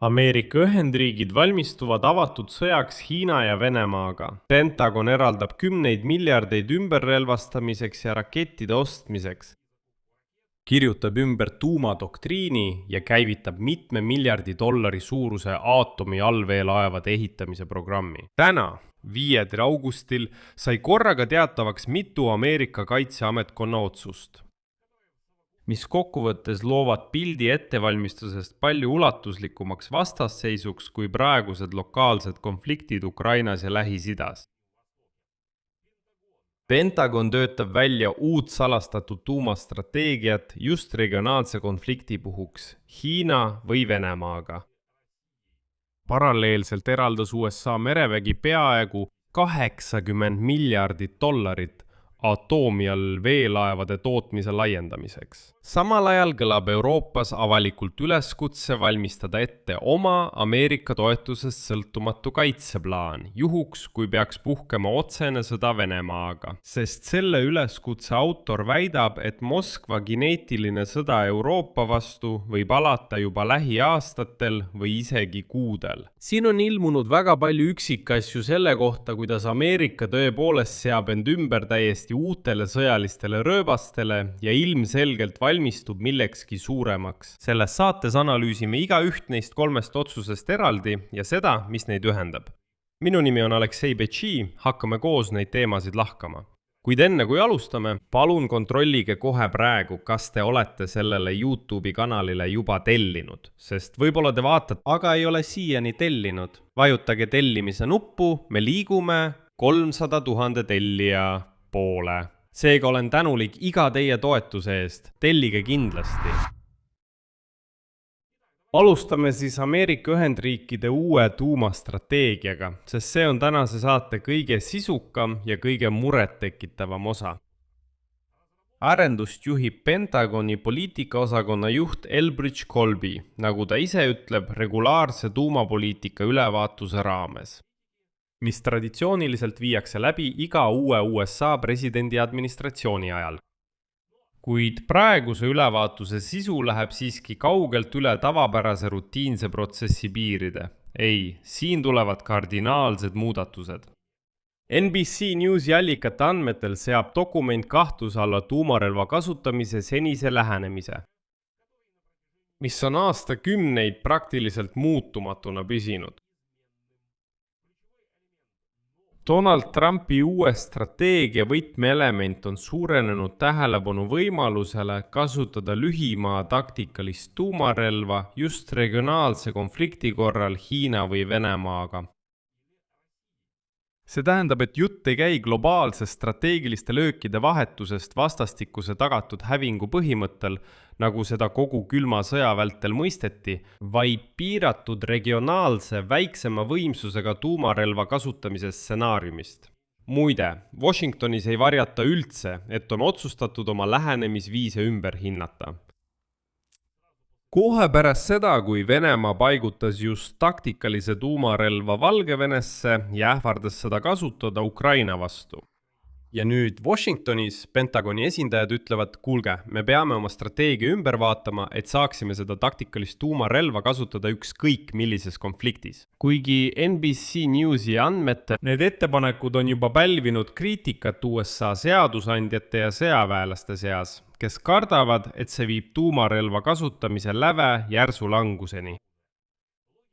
Ameerika Ühendriigid valmistuvad avatud sõjaks Hiina ja Venemaaga. Pentagon eraldab 10 miljardeid ümberrelvastamiseks ja rakettide ostmiseks. Kirjutab ümber tuumadoktriini ja käivitab mitme miljardi dollari suuruse aatomi allveelaevade ehitamise programmi. Täna, 5. augustil, sai korraga teatavaks mitu Ameerika kaitseametkonna otsust, mis kokkuvõttes loovad pildi ettevalmistusest palju ulatuslikumaks vastasseisuks kui praegused lokaalsed konfliktid Ukrainas ja Lähis-Idas. Pentagon töötab välja uut salastatud tuumastrateegiat just regionaalse konflikti puhuks Hiina või Venemaaga. Paralleelselt eraldas USA merevägi peaaegu $80 miljardit atoomi all veelaevade tootmise laiendamiseks. Samal ajal kõlab Euroopas avalikult üleskutse valmistada ette oma Ameerika toetusest sõltumatu kaitseplaan, juhuks kui peaks puhkema otsene sõda Venemaaga. Sest selle üleskutse autor väidab, et Moskva kineetiline sõda Euroopa vastu võib alata juba lähiaastatel või isegi kuudel. Siin on ilmunud väga palju üksikasju selle kohta, kuidas Ameerika tõepoolest seab end ümber täiesti uutele sõjalistele rööbastele ja ilmselgelt valmistub millekski suuremaks. Selles saates analüüsime iga üht neist 3 otsusest eraldi ja seda, mis neid ühendab. Minu nimi on Aleksei Betši, hakkame koos neid teemasid lahkama. Kuid enne kui alustame, palun kontrollige kohe praegu, kas te olete sellele YouTube'i kanalile juba tellinud, sest võib-olla te vaatate, aga ei ole siiani tellinud. Vajutage tellimise nuppu, me liigume 300 000 tellija poole. Seega olen tänulik iga teie toetuse eest. Tellige kindlasti. Alustame siis Ameerika Ühendriikide uue tuumastrateegiaga, sest see on tänase saate kõige sisukam ja kõige murettekitavam osa. Arendust juhib Pentagoni poliitikaosakonna juht Elbridge Colby, nagu ta ise ütleb, regulaarse tuumapoliitika ülevaatuse raames, mis traditsiooniliselt viiakse läbi iga uue USA presidendi administratsiooni ajal. Kuid praeguse ülevaatuse sisu läheb siiski kaugelt üle tavapärase rutiinse protsessi piiride. Ei, siin tulevad kardinaalsed muudatused. NBC Newsi allikate andmetel seab dokument kahtluse alla tuumarelva kasutamise senise lähenemise, mis on aastakümneid praktiliselt muutumatuna püsinud. Donald Trumpi uue strateegia võtmeelement on suurenenud tähelepanu võimalusele kasutada lühimaa taktikalist tuumarelva just regionaalse konflikti korral Hiina või Venemaaga. See tähendab, et jutt ei käi globaalse strateegiliste löökide vahetusest vastastikuse tagatud hävingu põhimõttel, nagu seda kogu külma sõja vältel mõisteti, vaid piiratud regionaalse väiksema võimsusega tuumarelva kasutamise stsenaariumist. Muide, Washingtonis ei varjata üldse, et on otsustatud oma lähenemisviise ümber hinnata. Kohe pärast seda, kui Venemaa paigutas just taktikalise tuumarelva Valgevenesse ja ähvardas seda kasutada Ukraina vastu. Ja nüüd Washingtonis Pentagoni esindajad ütlevad, kuulge, me peame oma strateegia ümber vaatama, et saaksime seda taktikalist tuumarelva kasutada ükskõik millises konfliktis. Kuigi NBC Newsi andmete, need ettepanekud on juba pälvinud kriitikat USA seadusandjate ja sõjaväelaste seas, kes kardavad, et see viib tuumarelva kasutamise läve järsu languseni.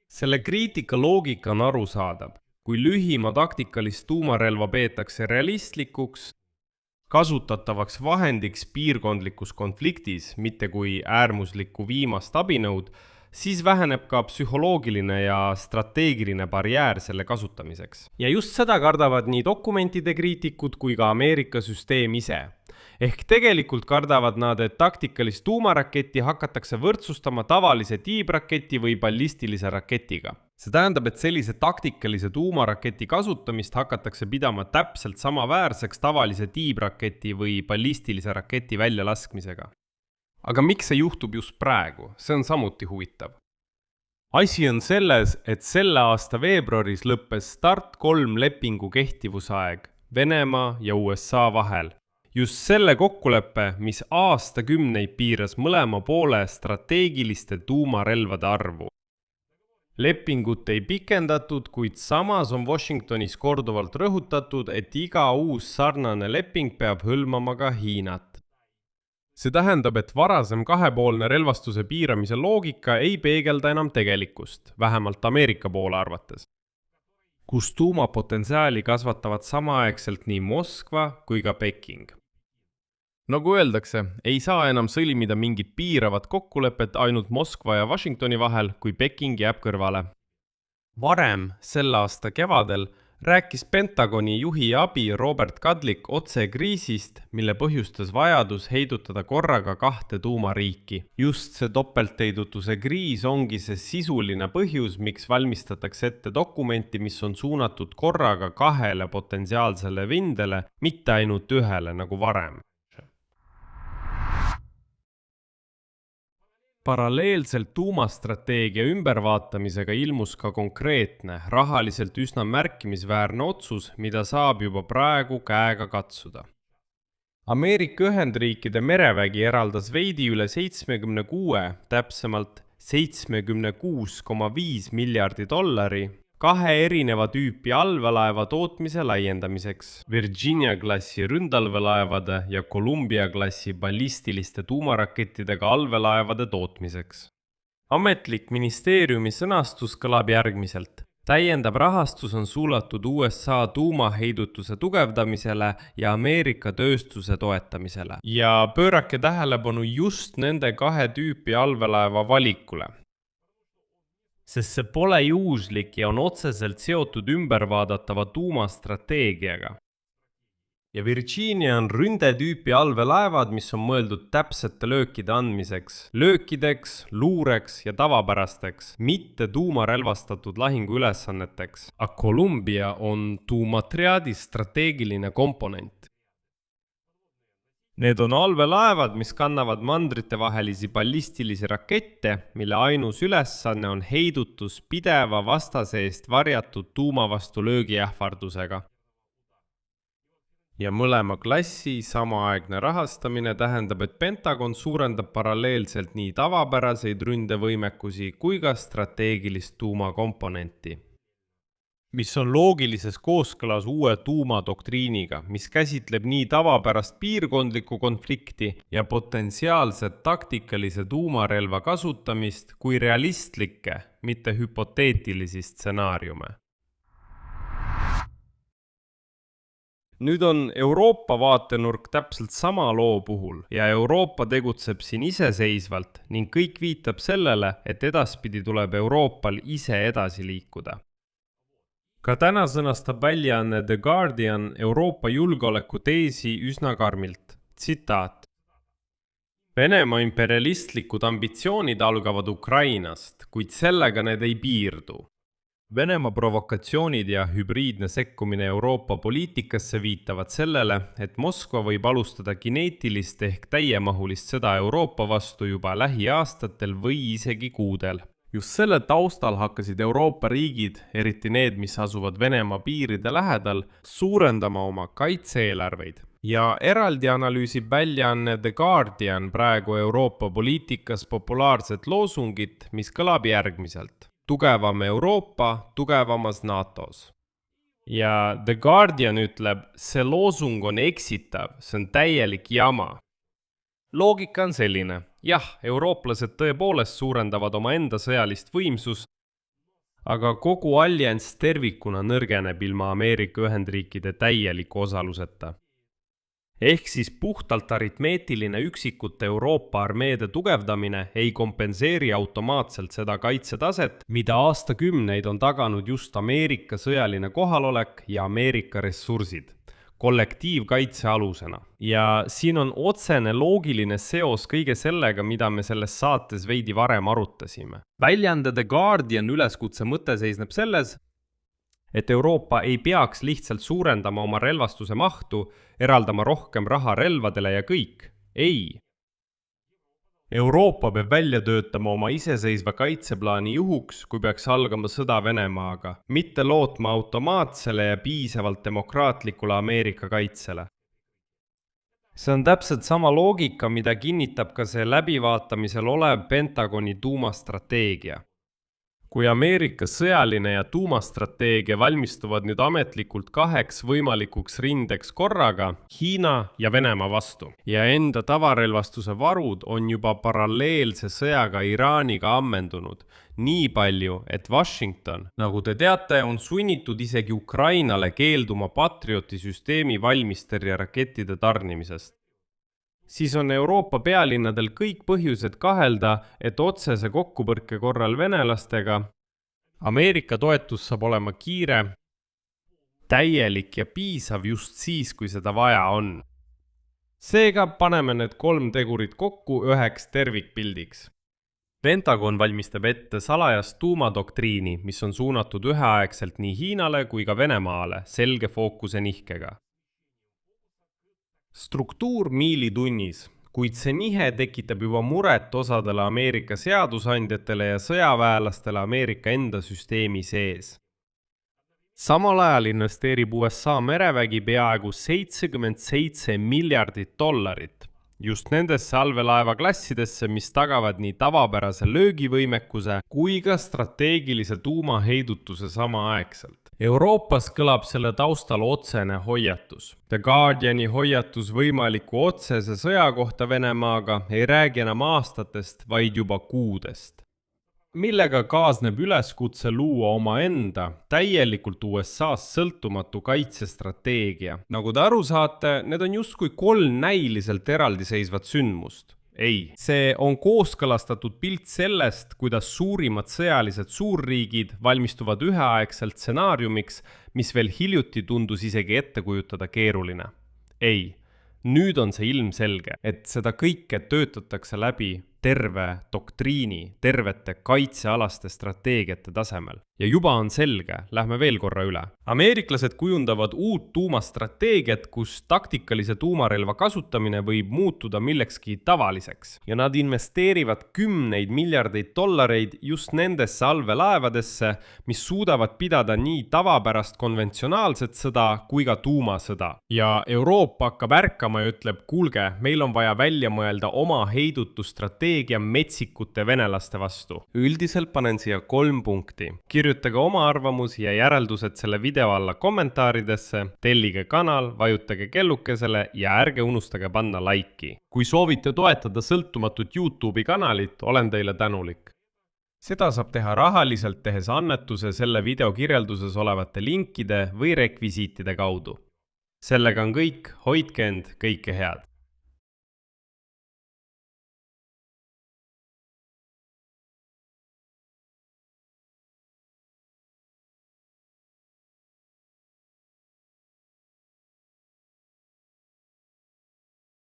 Selle kriitika loogika on arusaadav. Kui lühima taktikalist tuumarelva peetakse realistlikuks, kasutatavaks vahendiks piirkondlikus konfliktis, mitte kui äärmuslikku viimast abinõud, siis väheneb ka psühholoogiline ja strateegiline barjäär selle kasutamiseks. Ja just seda kardavad nii dokumentide kriitikud kui ka Ameerika süsteem ise. Ehk tegelikult kardavad nad, et taktikalist tuumaraketti hakatakse võrdsustama tavalise tiibraketi või ballistilise raketiga. See tähendab, et sellise taktikalise tuumaraketi kasutamist hakatakse pidama täpselt samaväärseks tavalise tiibraketi või ballistilise raketi väljalaskmisega. Aga miks see juhtub just praegu? See on samuti huvitav. Asi on selles, et selle aasta veebruaris lõppes Start 3 lepingu kehtivusaeg Venemaa ja USA vahel. Just selle kokkuleppe, mis aastakümneid piiras mõlema poole strateegiliste tuumarelvade arvu. lepingut ei pikendatud, kuid samas on Washingtonis korduvalt rõhutatud, et iga uus sarnane leping peab hõlmama ka Hiinat. See tähendab, et varasem kahepoolne relvastuse piiramise loogika ei peegelda enam tegelikkust, vähemalt Ameerika poole arvates, kus tuumapotentsiaali kasvatavad samaaegselt nii Moskva kui ka Peking. Nagu öeldakse, ei saa enam sõlmida mingit piiravat kokkulepet ainult Moskva ja Washingtoni vahel, kui Peking jääb kõrvale. Varem, selle aasta kevadel, rääkis Pentagoni juhi abi Robert Kadlik otse kriisist, mille põhjustas vajadus heidutada korraga 2 tuumariiki. Just see topeltheidutuse kriis ongi see sisuline põhjus, miks valmistatakse ette dokumenti, mis on suunatud korraga 2 potentsiaalsele vindele, mitte ainult 1 nagu varem. Paralleelselt tuumastrateegia ümbervaatamisega ilmus ka konkreetne, rahaliselt üsna märkimisväärne otsus, mida saab juba praegu käega katsuda. Ameerika Ühendriikide merevägi eraldas veidi üle 76, täpsemalt $76,5 miljardit 2 erineva tüüpi allveelaeva tootmise laiendamiseks, Virginia-klassi ründallveelaevade ja Columbia-klassi ballistiliste tuumarakettidega allveelaevade tootmiseks. Ametlik ministeeriumi sõnastus kõlab järgmiselt. Täiendav rahastus on suunatud USA tuumaheidutuse tugevdamisele ja Ameerika tööstuse toetamisele. Ja pöörake tähelepanu just nende 2 tüüpi allveelaeva valikule. Sest see pole juhuslik ja on otseselt seotud ümbervaadatava tuumastrateegiaga. Ja Virginia on ründetüüpi allveelaevad, mis on mõeldud täpsete löökide andmiseks, löökideks, luureks ja tavapärasteks, mitte tuumarelvastatud lahinguülesanneteks. A Columbia on tuumatriaadi strateegiline komponent. Need on allveelaevad, mis kannavad mandritevahelisi ballistilisi rakette, mille ainus ülesanne on heidutus pideva vastase eest varjatud tuumavastu löögiähvardusega. Ja mõlema klassi samaaegne rahastamine tähendab, et Pentagon suurendab paralleelselt nii tavapäraseid ründevõimekusi kui ka strateegilist tuumakomponenti, mis on loogilises kooskõlas uue tuumadoktriiniga, mis käsitleb nii tavapärast piirkondlikku konflikti ja potentsiaalset taktikalise tuumarelva kasutamist kui realistlikke, mitte hüpoteetilisi stsenaariume. Nüüd on Euroopa vaatenurk täpselt sama loo puhul ja Euroopa tegutseb siin iseseisvalt ning kõik viitab sellele, et edaspidi tuleb Euroopal ise edasi liikuda. Ka täna sõnastab väljaanne The Guardian Euroopa julgeoleku teesi üsna karmilt. Tsitaat. Venemaa imperialistlikud ambitsioonid algavad Ukrainast, kuid sellega need ei piirdu. Venemaa provokatsioonid ja hübriidne sekkumine Euroopa poliitikasse viitavad sellele, et Moskva võib alustada kineetilist ehk täiemahulist sõda Euroopa vastu juba lähiaastatel või isegi kuudel. Just selle taustal hakkasid Euroopa riigid, eriti need, mis asuvad Venemaa piiride lähedal, suurendama oma kaitse-eelarveid. Ja eraldi analüüsib väljaanne The Guardian praegu Euroopa poliitikas populaarset loosungit, mis kõlab järgmiselt. Tugevam Euroopa, tugevamas NATOs. Ja The Guardian ütleb, see loosung on eksitav, see on täielik jama. Loogika on selline. Jah, eurooplased tõepoolest suurendavad oma enda sõjalist võimsust, aga kogu allianss tervikuna nõrgeneb ilma Ameerika Ühendriikide täieliku osaluseta. Ehk siis puhtalt aritmeetiline üksikute Euroopa armeede tugevdamine ei kompenseeri automaatselt seda kaitsetaset, mida aastakümneid on taganud just Ameerika sõjaline kohalolek ja Ameerika ressursid kollektiivkaitse alusena. Ja siin on otsene loogiline seos kõige sellega, mida me selles saates veidi varem arutasime. Väljaande The Guardian üleskutse mõte seisneb selles, et Euroopa ei peaks lihtsalt suurendama oma relvastuse mahtu, eraldama rohkem raha relvadele ja kõik. Ei. Euroopa peab välja töötama oma iseseisva kaitseplaani juhuks, kui peaks algama sõda Venemaaga, mitte lootma automaatsele ja piisavalt demokraatlikule Ameerika kaitsele. See on täpselt sama loogika, mida kinnitab ka see läbivaatamisel olev Pentagoni tuumastrateegia. kui Ameerika sõjaline ja tuumastrateegia valmistuvad nüüd ametlikult 2 võimalikuks rindeks korraga, Hiina ja Venemaa vastu. Ja enda tavarelvastuse varud on juba paralleelse sõjaga Iraaniga ammendunud. Nii palju, et Washington, nagu te teate, on sunnitud isegi Ukrainale keelduma Patrioti süsteemi valmistõrjerakettide tarnimisest. Siis on Euroopa pealinnadel kõik põhjused kahelda, et otsese kokkupõrke korral venelastega Ameerika toetus saab olema kiire, täielik ja piisav just siis, kui seda vaja on. Seega paneme need 3 tegurit kokku üheks tervikpildiks. Pentagon valmistab ette salajast tuumadoktriini, mis on suunatud üheaegselt nii Hiinale kui ka Venemaale selge fookuse nihkega. Struktuur miilitunnis, kuid see nihe tekitab juba muret osadele Ameerika seadusandjatele ja sõjaväelastele Ameerika enda süsteemi sees. Samal ajal investeerib USA merevägi peaaegu $77 miljardit. Just nendesse allveelaevaklassidesse, mis tagavad nii tavapärase löögivõimekuse kui ka strateegilise tuumaheidutuse samaaegselt. Euroopas kõlab selle taustal otsene hoiatus. The Guardiani hoiatus võimaliku otsese sõja kohta Venemaaga ei räägi enam aastatest, vaid juba kuudest. Millega kaasneb üleskutse luua omaenda täielikult USA's sõltumatu kaitsestrateegia. Nagu te aru saate, need on justkui 3 näiliselt eraldiseisvat sündmust. Ei, see on kooskõlastatud pilt sellest, kuidas suurimad sõjalised suurriigid valmistuvad üheaegselt stsenaariumiks, mis veel hiljuti tundus isegi ette kujutada keeruline. Ei, nüüd on see ilmselge, et seda kõike töötatakse läbi terve doktriini, tervete kaitsealaste strateegiate tasemel. Ja juba on selge, lähme veel korra üle. Ameeriklased kujundavad uut tuumastrateegiat, kus taktikalise tuumarelva kasutamine võib muutuda millekski tavaliseks. Ja nad investeerivad $10 miljardeid just nendesse allveelaevadesse, mis suudavad pidada nii tavapärast konventsionaalset sõda kui ka tuumasõda. Ja Euroopa hakkab ärkama ja ütleb, kuulge, meil on vaja välja mõelda oma heidutusstrateegia metsikute venelaste vastu. Üldiselt panen siia 3 punkti. Kirjutage oma arvamusi ja järeldused selle video alla kommentaaridesse, tellige kanal, vajutage kellukesele ja ärge unustage panna laiki. Kui soovite toetada sõltumatut YouTube'i kanalit, olen teile tänulik. Seda saab teha rahaliselt, tehes annetuse selle video kirjelduses olevate linkide või rekvisiitide kaudu. Sellega on kõik, hoidke end, kõike head!